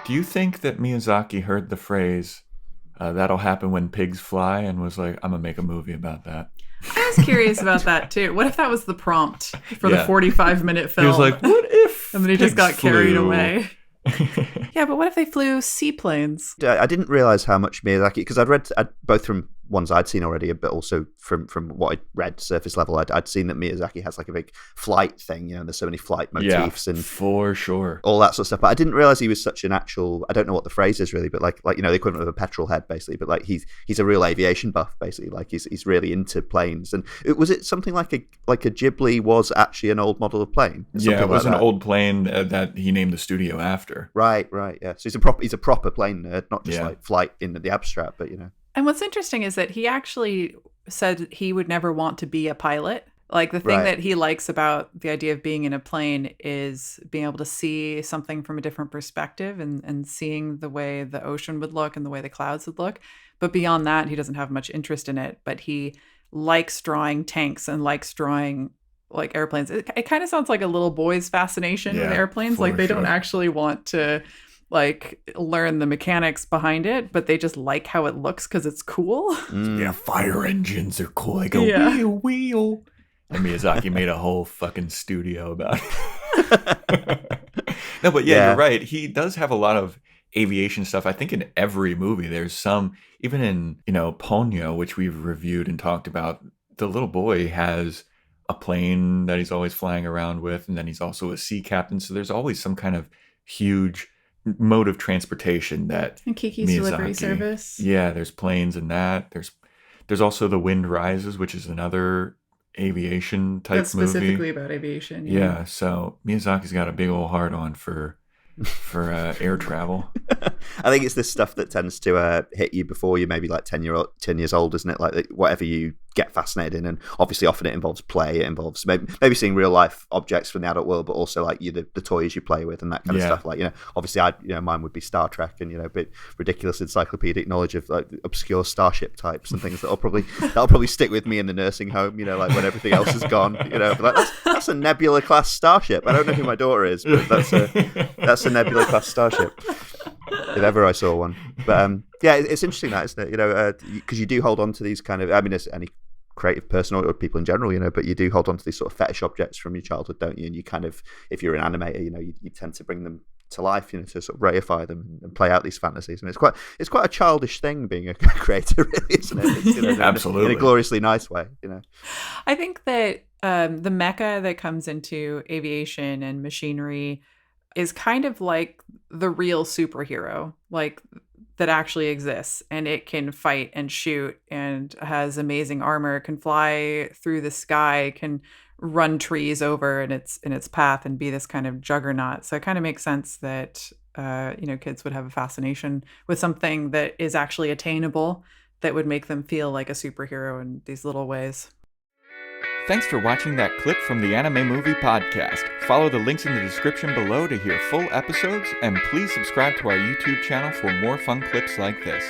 Do you think that Miyazaki heard the phrase, that'll happen when pigs fly, and was like, I'm going to make a movie about that? I was curious about that too. What if that was the prompt for the Yeah. 45-minute film? He was like, what if And then he just got pigs carried flew? away. Yeah, but what if they flew seaplanes? I didn't realize how much Miyazaki, because I'd read both from ones I'd seen already, but also from what I'd read surface level, I'd seen that Miyazaki has like a big flight thing, you know, there's so many flight motifs and for sure. all that sort of stuff. But I didn't realize he was such an actual, I don't know what the phrase is really, but like you know, the equivalent of a petrol head basically, but like he's a real aviation buff basically, like he's really into planes. And was it something like a Ghibli was actually an old model of plane? Yeah, it was like an old plane that he named the studio after. Right, yeah. So he's a proper plane nerd, not just like flight in the abstract, but you know. And what's interesting is that he actually said he would never want to be a pilot. Like the thing that he likes about the idea of being in a plane is being able to see something from a different perspective and seeing the way the ocean would look and the way the clouds would look. But beyond that, he doesn't have much interest in it. But he likes drawing tanks and likes drawing like airplanes. It kind of sounds like a little boy's fascination with airplanes. Like they don't actually want to like learn the mechanics behind it, but they just like how it looks because it's cool. Yeah, fire engines are cool. They go wheel. And Miyazaki made a whole fucking studio about it. No, but you're right. He does have a lot of aviation stuff. I think in every movie there's some, even in, Ponyo, which we've reviewed and talked about, the little boy has a plane that he's always flying around with, and then he's also a sea captain. So there's always some kind of huge mode of transportation that and Kiki's Miyazaki, delivery service. Yeah, there's planes in that. There's also The Wind Rises, which is another aviation type That's movie. specifically about aviation. Yeah, so Miyazaki's got a big old heart on for air travel. I think it's this stuff that tends to hit you before you're maybe like 10 years old, isn't it? Like whatever you get fascinated in, and obviously often it involves play. It involves maybe seeing real life objects from the adult world, but also like the toys you play with and that kind of stuff. Like obviously mine would be Star Trek and a bit ridiculous encyclopedic knowledge of like obscure starship types and things that'll probably stick with me in the nursing home. Like when everything else is gone. But like, that's a Nebula class starship. I don't know who my daughter is, but that's a Nebula class starship. If ever I saw one. But it's interesting that, isn't it? Because you do hold on to these kind of, I mean, as any creative person or people in general, but you do hold on to these sort of fetish objects from your childhood, don't you? And you kind of, if you're an animator, you tend to bring them to life, to sort of reify them and play out these fantasies. And it's quite a childish thing being a creator, really, isn't it? It's, absolutely, in a gloriously nice way. I think that the mecha that comes into aviation and machinery is kind of like the real superhero, like that actually exists, and it can fight and shoot and has amazing armor, can fly through the sky, can run trees over in its path and be this kind of juggernaut. So it kind of makes sense that kids would have a fascination with something that is actually attainable, that would make them feel like a superhero in these little ways. Thanks for watching that clip from the Anime Movie Podcast. Follow the links in the description below to hear full episodes, and please subscribe to our YouTube channel for more fun clips like this.